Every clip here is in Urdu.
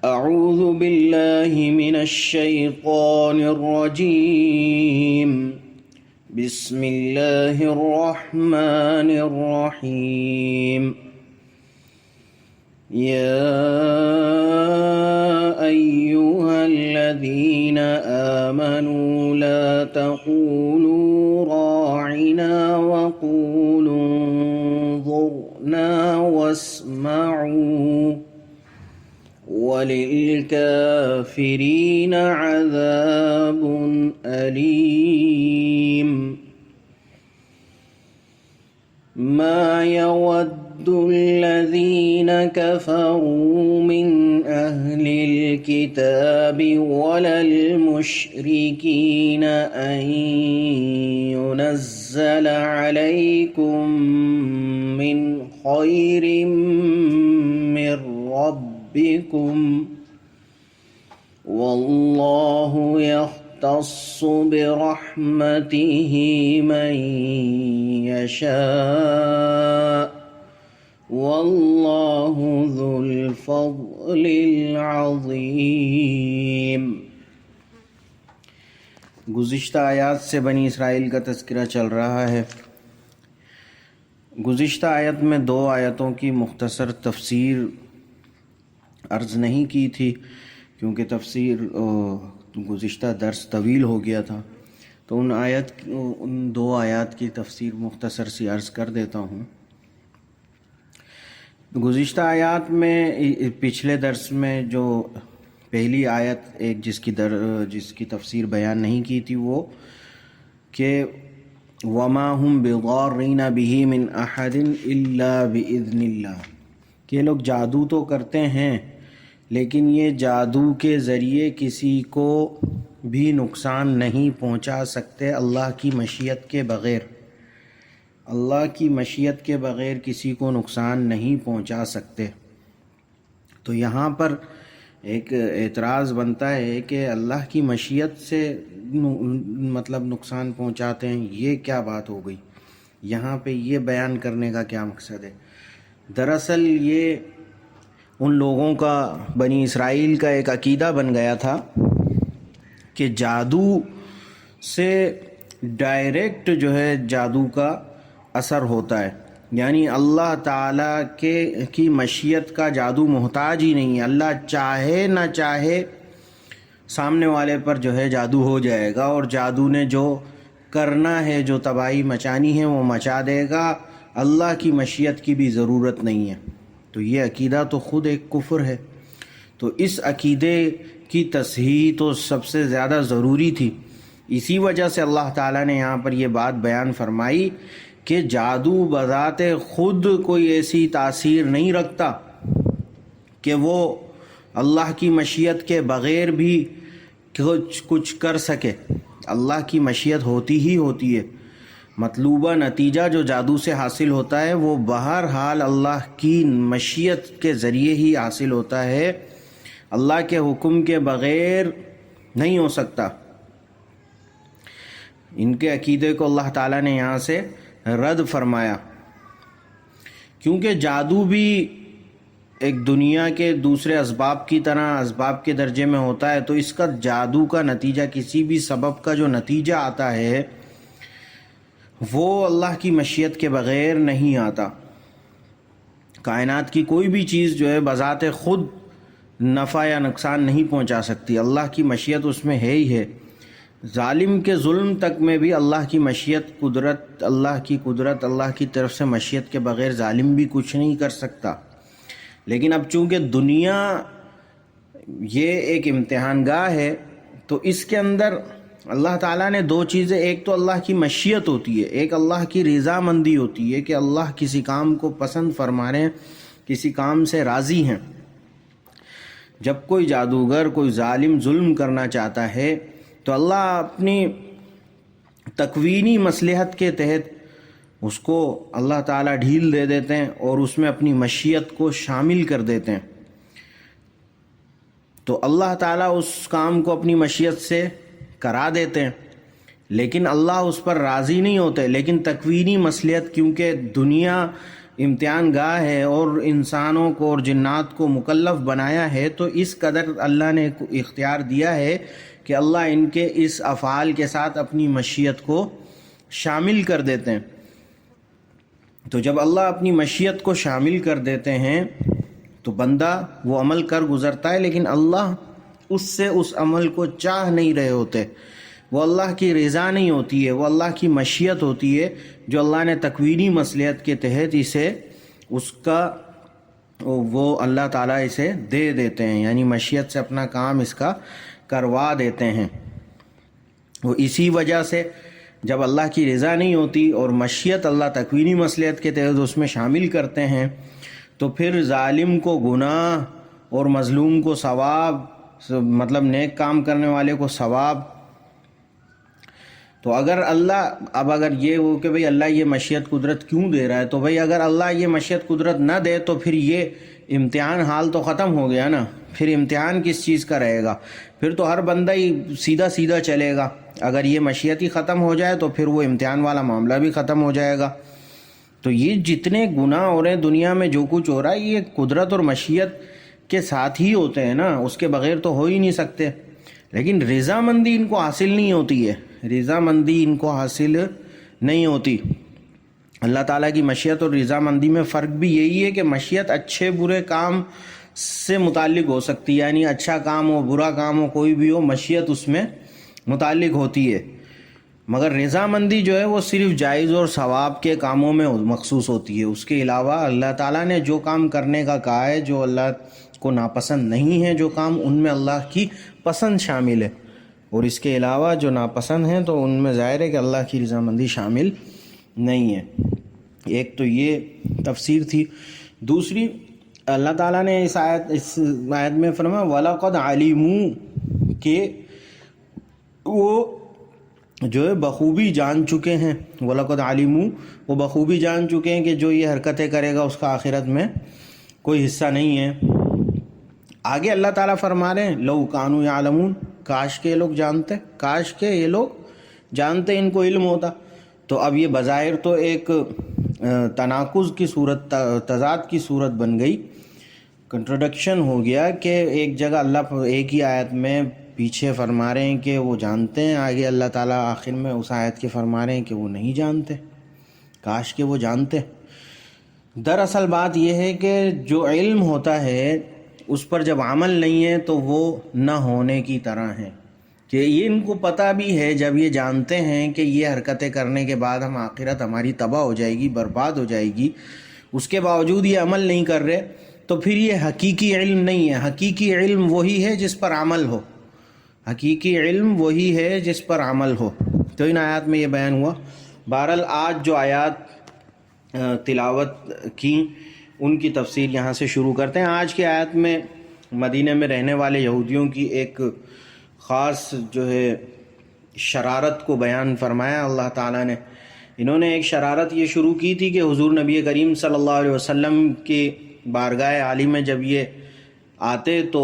أعوذ بالله من الشيطان الرجيم. بسم الله الرحمن الرحيم. يا أيها الذين آمنوا لا تقولوا راعنا وقولوا انظرنا واسمعوا وللكافرين عذاب أليم. ما يود الذين كفروا من أهل الكتاب ولا المشركين أن ينزل عليكم من خير من ربكم والله يختص برحمته من يشاء واللہ ذو الفضل العظیم. گزشتہ آیات سے بنی اسرائیل کا تذکرہ چل رہا ہے. گزشتہ آیت میں 2 آیتوں کی مختصر تفسیر عرض نہیں کی تھی کیونکہ تفسیر گزشتہ درس طویل ہو گیا تھا، تو ان 2 آیات کی تفسیر مختصر سی عرض کر دیتا ہوں. گزشتہ آیات میں پچھلے درس میں جو پہلی آیت ایک جس کی تفسیر بیان نہیں کی تھی وہ کہ وَمَا هُمْ بِضَارِّينَ بِهِ مِنْ أَحَدٍ إِلَّا بِإِذْنِ اللَّهِ، کہ لوگ جادو تو کرتے ہیں لیکن یہ جادو کے ذریعے کسی کو بھی نقصان نہیں پہنچا سکتے اللہ کی مشیت کے بغیر. اللہ کی مشیت کے بغیر کسی کو نقصان نہیں پہنچا سکتے. تو یہاں پر ایک اعتراض بنتا ہے کہ اللہ کی مشیت سے مطلب نقصان پہنچاتے ہیں، یہ کیا بات ہو گئی؟ یہاں پہ یہ بیان کرنے کا کیا مقصد ہے؟ دراصل یہ ان لوگوں کا، بنی اسرائیل کا ایک عقیدہ بن گیا تھا کہ جادو سے ڈائریکٹ جو ہے جادو کا اثر ہوتا ہے، یعنی اللہ تعالیٰ کی مشیت کا جادو محتاج ہی نہیں ہے. اللہ چاہے نہ چاہے سامنے والے پر جو ہے جادو ہو جائے گا، اور جادو نے جو کرنا ہے، جو تباہی مچانی ہے وہ مچا دے گا. اللہ کی مشیت کی بھی ضرورت نہیں ہے. تو یہ عقیدہ تو خود ایک کفر ہے. تو اس عقیدے کی تصحیح تو سب سے زیادہ ضروری تھی. اسی وجہ سے اللہ تعالیٰ نے یہاں پر یہ بات بیان فرمائی کہ جادو بذات خود کوئی ایسی تاثیر نہیں رکھتا کہ وہ اللہ کی مشیت کے بغیر بھی کچھ کر سکے. اللہ کی مشیت ہوتی ہی ہوتی ہے. مطلوبہ نتیجہ جو جادو سے حاصل ہوتا ہے وہ بہرحال اللہ کی مشیت کے ذریعے ہی حاصل ہوتا ہے، اللہ کے حکم کے بغیر نہیں ہو سکتا. ان کے عقیدے کو اللہ تعالیٰ نے یہاں سے رد فرمایا، کیونکہ جادو بھی ایک دنیا کے دوسرے اسباب کی طرح اسباب کے درجے میں ہوتا ہے. تو اس کا جادو کا نتیجہ، کسی بھی سبب کا جو نتیجہ آتا ہے وہ اللہ کی مشیت کے بغیر نہیں آتا. کائنات کی کوئی بھی چیز جو ہے بذات خود نفع یا نقصان نہیں پہنچا سکتی، اللہ کی مشیت اس میں ہے ہی ہے. ظالم کے ظلم تک میں بھی اللہ کی مشیت، اللہ کی طرف سے مشیت کے بغیر ظالم بھی کچھ نہیں کر سکتا. لیکن اب چونکہ دنیا یہ ایک امتحان گاہ ہے، تو اس کے اندر اللہ تعالیٰ نے 2 چیزیں، ایک تو اللہ کی مشیت ہوتی ہے، ایک اللہ کی رضامندی ہوتی ہے کہ اللہ کسی کام کو پسند فرما رہے ہیں، کسی کام سے راضی ہیں. جب کوئی جادوگر، کوئی ظالم ظلم کرنا چاہتا ہے تو اللہ اپنی تکوینی مصلحت کے تحت اس کو اللہ تعالیٰ ڈھیل دے دیتے ہیں اور اس میں اپنی مشیت کو شامل کر دیتے ہیں. تو اللہ تعالیٰ اس کام کو اپنی مشیت سے کرا دیتے ہیں، لیکن اللہ اس پر راضی نہیں ہوتے. لیکن تکوینی مصلحت، کیونکہ دنیا امتحان گاہ ہے اور انسانوں کو اور جنات کو مکلف بنایا ہے، تو اس قدر اللہ نے اختیار دیا ہے کہ اللہ ان کے اس افعال کے ساتھ اپنی مشیت کو شامل کر دیتے ہیں۔ تو جب اللہ اپنی مشیت کو شامل کر دیتے ہیں تو بندہ وہ عمل کر گزرتا ہے، لیکن اللہ اس سے اس عمل کو چاہ نہیں رہے ہوتے، وہ اللہ کی رضا نہیں ہوتی ہے، وہ اللہ کی مشیت ہوتی ہے جو اللہ نے تکوینی مصلحت کے تحت اس کا وہ اللہ تعالیٰ اسے دے دیتے ہیں، یعنی مشیت سے اپنا کام اس کا کروا دیتے ہیں۔ وہ اسی وجہ سے جب اللہ کی رضا نہیں ہوتی اور مشیت اللہ تکوینی مصلحت کے تحت اس میں شامل کرتے ہیں، تو پھر ظالم کو گناہ اور مظلوم کو ثواب، مطلب نیک کام کرنے والے کو ثواب۔ تو اگر یہ ہو کہ بھئی اللہ یہ مشیت قدرت کیوں دے رہا ہے، تو بھئی اگر اللہ یہ مشیت قدرت نہ دے تو پھر یہ امتحان حال تو ختم ہو گیا نا، پھر امتحان کس چیز کا رہے گا؟ پھر تو ہر بندہ ہی سیدھا سیدھا چلے گا۔ اگر یہ مشیت ہی ختم ہو جائے تو پھر وہ امتحان والا معاملہ بھی ختم ہو جائے گا۔ تو یہ جتنے گناہ ہو رہے ہیں دنیا میں، جو کچھ ہو رہا ہے، یہ قدرت اور مشیت کے ساتھ ہی ہوتے ہیں نا، اس کے بغیر تو ہو ہی نہیں سکتے۔ لیکن رضامندی ان کو حاصل نہیں ہوتی ہے، رضامندی ان کو حاصل نہیں ہوتی۔ اللہ تعالیٰ کی مشیت اور رضامندی میں فرق بھی یہی ہے کہ مشیت اچھے برے کام سے متعلق ہو سکتی ہے، یعنی اچھا کام ہو برا کام ہو کوئی بھی ہو، مشیت اس میں متعلق ہوتی ہے، مگر رضامندی جو ہے وہ صرف جائز اور ثواب کے کاموں میں مخصوص ہوتی ہے۔ اس کے علاوہ اللہ تعالیٰ نے جو کام کرنے کا کہا ہے، جو اللہ کو ناپسند نہیں ہے جو کام، ان میں اللہ کی پسند شامل ہے، اور اس کے علاوہ جو ناپسند ہیں تو ان میں ظاہر ہے کہ اللہ کی رضامندی شامل نہیں ہے۔ ایک تو یہ تفسیر تھی۔ دوسری، اللہ تعالیٰ نے اس آیت میں فرمایا وَلَقَدْ عَلِمُوا، کہ وہ جو ہے بخوبی جان چکے ہیں، وَلَقَدْ عَلِمُوا، وہ بخوبی جان چکے ہیں کہ جو یہ حرکتیں کرے گا اس کا آخرت میں کوئی حصہ نہیں ہے۔ آگے اللہ تعالیٰ فرما رہے ہیں لَوْ كَانُوا يَعْلَمُونَ، کاش کے یہ لوگ جانتے، کاش کے یہ لوگ جانتے، ان کو علم ہوتا۔ تو اب یہ بظاہر تو ایک تناقض کی صورت، تضاد کی صورت بن گئی، کنٹروڈکشن ہو گیا کہ ایک جگہ اللہ ایک ہی آیت میں پیچھے فرما رہے ہیں کہ وہ جانتے ہیں، آگے اللہ تعالیٰ آخر میں اس آیت کے فرما رہے ہیں کہ وہ نہیں جانتے، کاش کہ وہ جانتے۔ دراصل بات یہ ہے کہ جو علم ہوتا ہے اس پر جب عمل نہیں ہے تو وہ نہ ہونے کی طرح ہے، کہ یہ ان کو پتہ بھی ہے، جب یہ جانتے ہیں کہ یہ حرکتیں کرنے کے بعد ہم آخرت ہماری تباہ ہو جائے گی، برباد ہو جائے گی، اس کے باوجود یہ عمل نہیں کر رہے، تو پھر یہ حقیقی علم نہیں ہے۔ حقیقی علم وہی ہے جس پر عمل ہو، حقیقی علم وہی ہے جس پر عمل ہو۔ تو ان آیات میں یہ بیان ہوا۔ بہرحال آج جو آیات تلاوت کی ان کی تفسیر یہاں سے شروع کرتے ہیں۔ آج کی آیت میں مدینہ میں رہنے والے یہودیوں کی ایک خاص جو ہے شرارت کو بیان فرمایا اللہ تعالیٰ نے۔ انہوں نے ایک شرارت یہ شروع کی تھی کہ حضور نبی کریم صلی اللہ علیہ وسلم کی بارگاہ عالی میں جب یہ آتے تو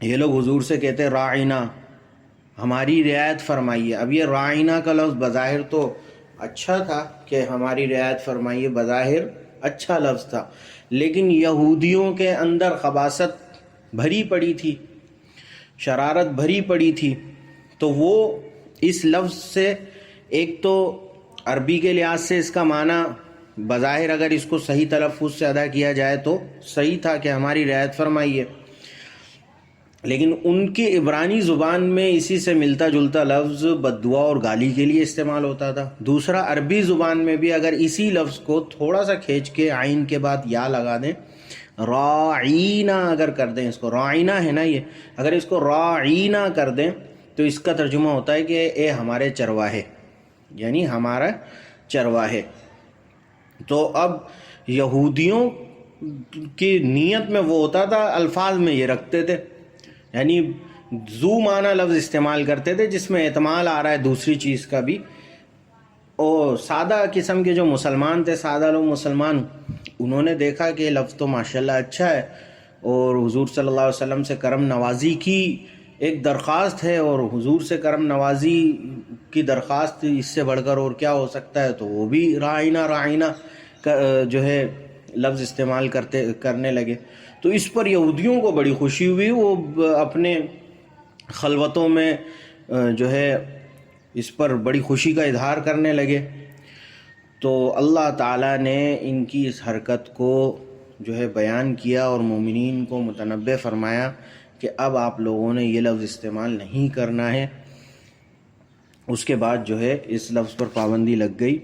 یہ لوگ حضور سے کہتے راعینا، ہماری رعایت فرمائیے۔ اب یہ راعینا کا لفظ بظاہر تو اچھا تھا کہ ہماری رعایت فرمائیے، بظاہر اچھا لفظ تھا، لیکن یہودیوں کے اندر خباثت بھری پڑی تھی، شرارت بھری پڑی تھی، تو وہ اس لفظ سے ایک تو عربی کے لحاظ سے اس کا معنی بظاہر اگر اس کو صحیح تلفظ سے ادا کیا جائے تو صحیح تھا کہ ہماری رعایت فرمائیے، لیکن ان کی عبرانی زبان میں اسی سے ملتا جلتا لفظ بددعا اور گالی کے لیے استعمال ہوتا تھا۔ دوسرا، عربی زبان میں بھی اگر اسی لفظ کو تھوڑا سا کھینچ کے عین کے بعد یا لگا دیں، راعینا اگر کر دیں، اس کو راعینا ہے نا یہ، اگر اس کو راعینا کر دیں تو اس کا ترجمہ ہوتا ہے کہ اے ہمارے چرواہے، یعنی ہمارا چرواہے۔ تو اب یہودیوں کی نیت میں وہ ہوتا تھا، الفاظ میں یہ رکھتے تھے، یعنی ذو معنی لفظ استعمال کرتے تھے جس میں احتمال آ رہا ہے دوسری چیز کا بھی۔ اور سادہ قسم کے جو مسلمان تھے، سادہ لوگ مسلمان، انہوں نے دیکھا کہ لفظ تو ماشاءاللہ اچھا ہے اور حضور صلی اللہ علیہ وسلم سے کرم نوازی کی ایک درخواست ہے، اور حضور سے کرم نوازی کی درخواست اس سے بڑھ کر اور کیا ہو سکتا ہے، تو وہ بھی راعینا راعینا جو ہے لفظ استعمال کرنے لگے، تو اس پر یہودیوں کو بڑی خوشی ہوئی، وہ اپنے خلوتوں میں جو ہے اس پر بڑی خوشی کا اظہار کرنے لگے۔ تو اللہ تعالیٰ نے ان کی اس حرکت کو جو ہے بیان کیا اور مومنین کو متنبہ فرمایا کہ اب آپ لوگوں نے یہ لفظ استعمال نہیں کرنا ہے۔ اس کے بعد جو ہے اس لفظ پر پابندی لگ گئی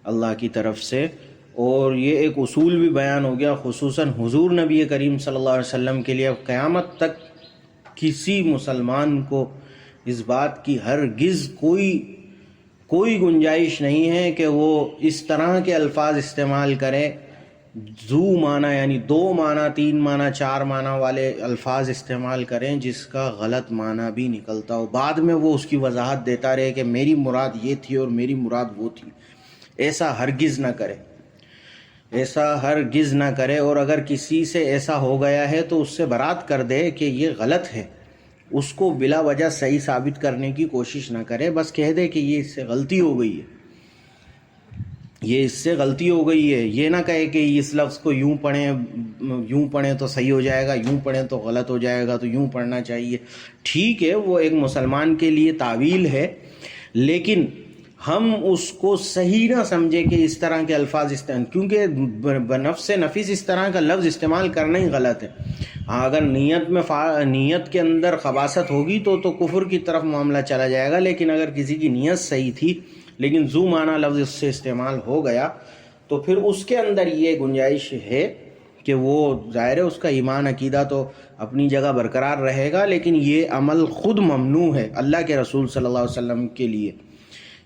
اللہ کی طرف سے، اور یہ ایک اصول بھی بیان ہو گیا خصوصاً حضور نبی کریم صلی اللہ علیہ وسلم کے لیے۔ اب قیامت تک کسی مسلمان کو اس بات کی ہرگز کوئی گنجائش نہیں ہے کہ وہ اس طرح کے الفاظ استعمال کرے، ذو معنی یعنی 2 معنی 3 معنی 4 معنی والے الفاظ استعمال کریں جس کا غلط معنی بھی نکلتا ہو، بعد میں وہ اس کی وضاحت دیتا رہے کہ میری مراد یہ تھی اور میری مراد وہ تھی۔ ایسا ہرگز نہ کرے، ایسا ہرگز نہ کرے، اور اگر کسی سے ایسا ہو گیا ہے تو اس سے برات کر دے کہ یہ غلط ہے، اس کو بلا وجہ صحیح ثابت کرنے کی کوشش نہ کرے، بس کہہ دے کہ یہ اس سے غلطی ہو گئی ہے، یہ اس سے غلطی ہو گئی ہے۔ یہ نہ کہے کہ اس لفظ کو یوں پڑھیں تو صحیح ہو جائے گا، یوں پڑھیں تو غلط ہو جائے گا، تو یوں پڑھنا چاہیے۔ ٹھیک ہے، وہ ایک مسلمان کے لیے تعویل ہے، لیکن ہم اس کو صحیح نہ سمجھے کہ اس طرح کے الفاظ کیونکہ بنفس نفیس اس طرح کا لفظ استعمال کرنا ہی غلط ہے۔ ہاں، اگر نیت کے اندر خباثت ہوگی تو کفر کی طرف معاملہ چلا جائے گا، لیکن اگر کسی کی نیت صحیح تھی لیکن ذو معنی لفظ اس سے استعمال ہو گیا تو پھر اس کے اندر یہ گنجائش ہے کہ وہ ظاہر ہے اس کا ایمان عقیدہ تو اپنی جگہ برقرار رہے گا، لیکن یہ عمل خود ممنوع ہے اللہ کے رسول صلی اللہ علیہ وسلم کے لیے،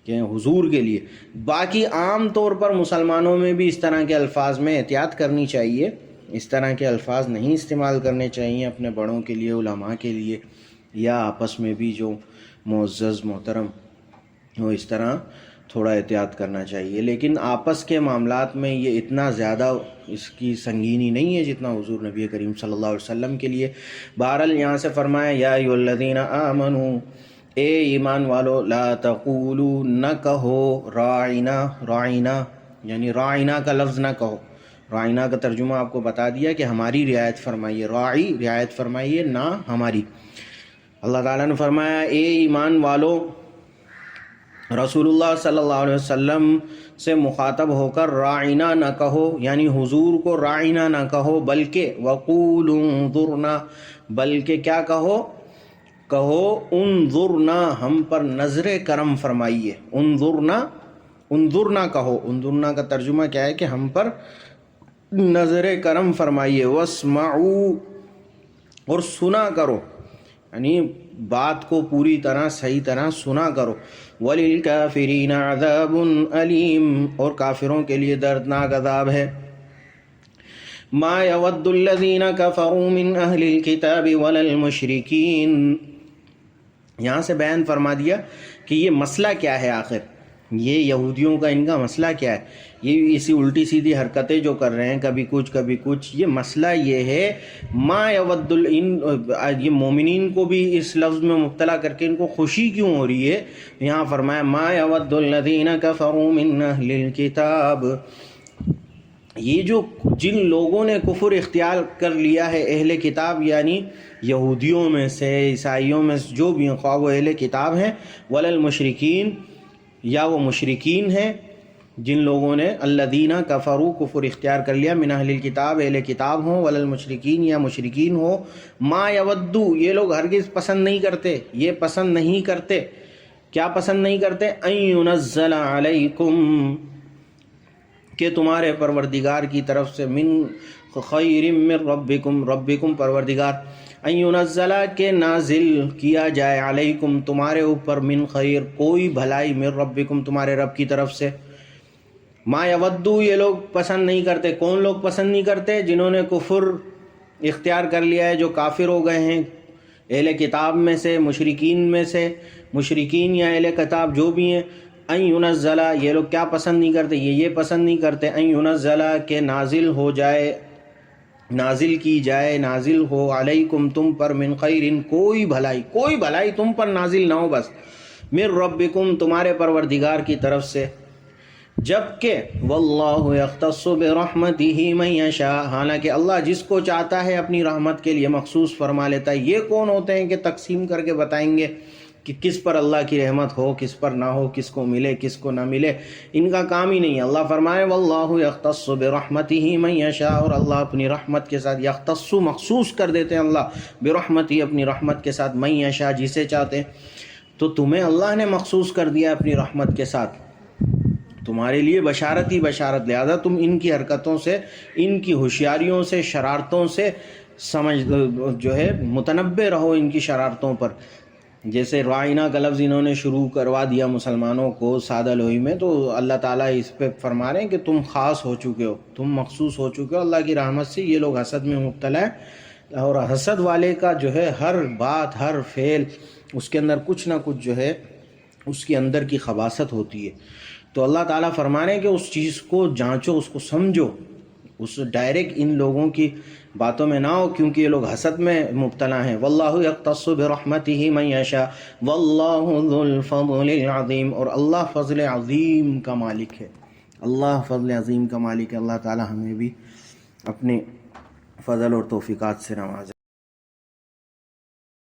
کہ حضور کے لیے۔ باقی عام طور پر مسلمانوں میں بھی اس طرح کے الفاظ میں احتیاط کرنی چاہیے، اس طرح کے الفاظ نہیں استعمال کرنے چاہیے اپنے بڑوں کے لیے، علماء کے لیے، یا آپس میں بھی جو معزز محترم وہ اس طرح تھوڑا احتیاط کرنا چاہیے۔ لیکن آپس کے معاملات میں یہ اتنا زیادہ اس کی سنگینی نہیں ہے جتنا حضور نبی کریم صلی اللہ علیہ وسلم کے لیے۔ بہرحال یہاں سے فرمایا یا ایھا الذین آمنوا، اے ایمان والو، لا تقولوا نہ کہو راعنا یعنی راعنا کا لفظ نہ کہو۔ راعنا کا ترجمہ آپ کو بتا دیا کہ ہماری رعایت فرمائیے، راعی رعایت فرمائیے، نہ ہماری۔ اللہ تعالیٰ نے فرمایا اے ایمان والو، رسول اللہ صلی اللہ علیہ وسلم سے مخاطب ہو کر راعنا نہ کہو، یعنی حضور کو راعنا نہ کہو، بلکہ وقولوا انظرنا، بلکہ کیا کہو انظرنا، ہم پر نظر کرم فرمائیے۔ انظرنا کہو، انظرنا کا ترجمہ کیا ہے کہ ہم پر نظر کرم فرمائیے۔ واسمعوا، اور سنا کرو، یعنی بات کو پوری طرح صحیح طرح سنا کرو۔ وَلِلْكَافِرِينَ عَذَابٌ أَلِيمٌ، اور کافروں کے لیے دردناک عذاب ہے۔ مَا يَوَدُّ الَّذِينَ كَفَرُوا مِنْ أَهْلِ الْكِتَابِ وَلَا الْمُشْرِكِينَ، یہاں سے بیان فرما دیا کہ یہ مسئلہ کیا ہے، آخر یہ یہودیوں کا ان کا مسئلہ کیا ہے۔ یہ اسی الٹی سیدھی حرکتیں جو کر رہے ہیں، کبھی کچھ، یہ مسئلہ یہ ہے ما یود یہ مومنین کو بھی اس لفظ میں مبتلا کر کے ان کو خوشی کیوں ہو رہی ہے۔ یہاں فرمایا ما یود الذین کفروا من اہل الکتاب، یہ جو جن لوگوں نے کفر اختیار کر لیا ہے اہل کتاب، یعنی یہودیوں میں سے، عیسائیوں میں سے، جو بھی خواہ وہ اہل کتاب ہیں، ولا المشرکین، یا وہ مشرکین ہیں جن لوگوں نے الذین کفروا کفر اختیار کر لیا، من اہل الکتاب اہل کتاب ہوں، ولا المشرکین یا مشرکین ہو، ما یودو یہ لوگ ہرگز پسند نہیں کرتے، یہ پسند نہیں کرتے، کیا پسند نہیں کرتے، ان ینزل علیکم، کہ تمہارے پروردگار کی طرف سے، من خیر من ربکم پروردگار، ان ینزل کہ نازل کیا جائے، علیکم تمہارے اوپر، من خیر کوئی بھلائی، من ربکم تمہارے رب کی طرف سے۔ ما یودو یہ لوگ پسند نہیں کرتے، کون لوگ پسند نہیں کرتے؟ جنہوں نے کفر اختیار کر لیا ہے، جو کافر ہو گئے ہیں اہل کتاب میں سے، مشرکین میں سے، مشرکین یا اہل کتاب جو بھی ہیں، ان ینزل یہ لوگ کیا پسند نہیں کرتے، یہ پسند نہیں کرتے، ان ینزل کہ نازل ہو جائے، نازل کی جائے، نازل ہو، علیکم تم پر، من خیر کوئی بھلائی تم پر نازل نہ ہو، بس من ربکم تمہارے پروردگار کی طرف سے۔ جبکہ واللہ یختص برحمتہ من یشاء، حالانکہ اللہ جس کو چاہتا ہے اپنی رحمت کے لیے مخصوص فرما لیتا ہے۔ یہ کون ہوتے ہیں کہ تقسیم کر کے بتائیں گے کہ کس پر اللہ کی رحمت ہو، کس پر نہ ہو، کس کو ملے، کس کو نہ ملے؟ ان کا کام ہی نہیں ہے۔ اللہ فرمائے واللہ یختص برحمتہ من یشاء، اور اللہ اپنی رحمت کے ساتھ یختص مخصوص کر دیتے ہیں اللہ برحمتہ اپنی رحمت کے ساتھ من یشاء جسے چاہتے ہیں۔ تو تمہیں اللہ نے مخصوص کر دیا اپنی رحمت کے ساتھ، تمہارے لیے بشارت ہی بشارت، لہذا تم ان کی حرکتوں سے، ان کی ہوشیاریوں سے، شرارتوں سے جو ہے متنبع رہو ان کی شرارتوں پر۔ جیسے رائنا کا لفظ انہوں نے شروع کروا دیا مسلمانوں کو سادہ لوہی میں، تو اللہ تعالیٰ اس پہ فرما رہے ہیں کہ تم خاص ہو چکے ہو، تم مخصوص ہو چکے ہو اللہ کی رحمت سے۔ یہ لوگ حسد میں مبتلا ہیں، اور حسد والے کا جو ہے ہر بات، ہر فعل، اس کے اندر کچھ نہ کچھ جو ہے اس کے اندر کی خباثت ہوتی ہے۔ تو اللہ تعالیٰ فرما رہے ہیں کہ اس چیز کو جانچو، اس کو سمجھو، اس ڈائریکٹ ان لوگوں کی باتوں میں نہ ہو، کیونکہ یہ لوگ حسد میں مبتلا ہیں۔ واللہ یختص برحمتہ من یشاء واللہ ذو الفضل العظیم، اور اللہ فضل عظیم کا مالک ہے، اللہ فضل عظیم کا مالک ہے۔ اللہ تعالیٰ ہمیں بھی اپنے فضل اور توفیقات سے نوازے۔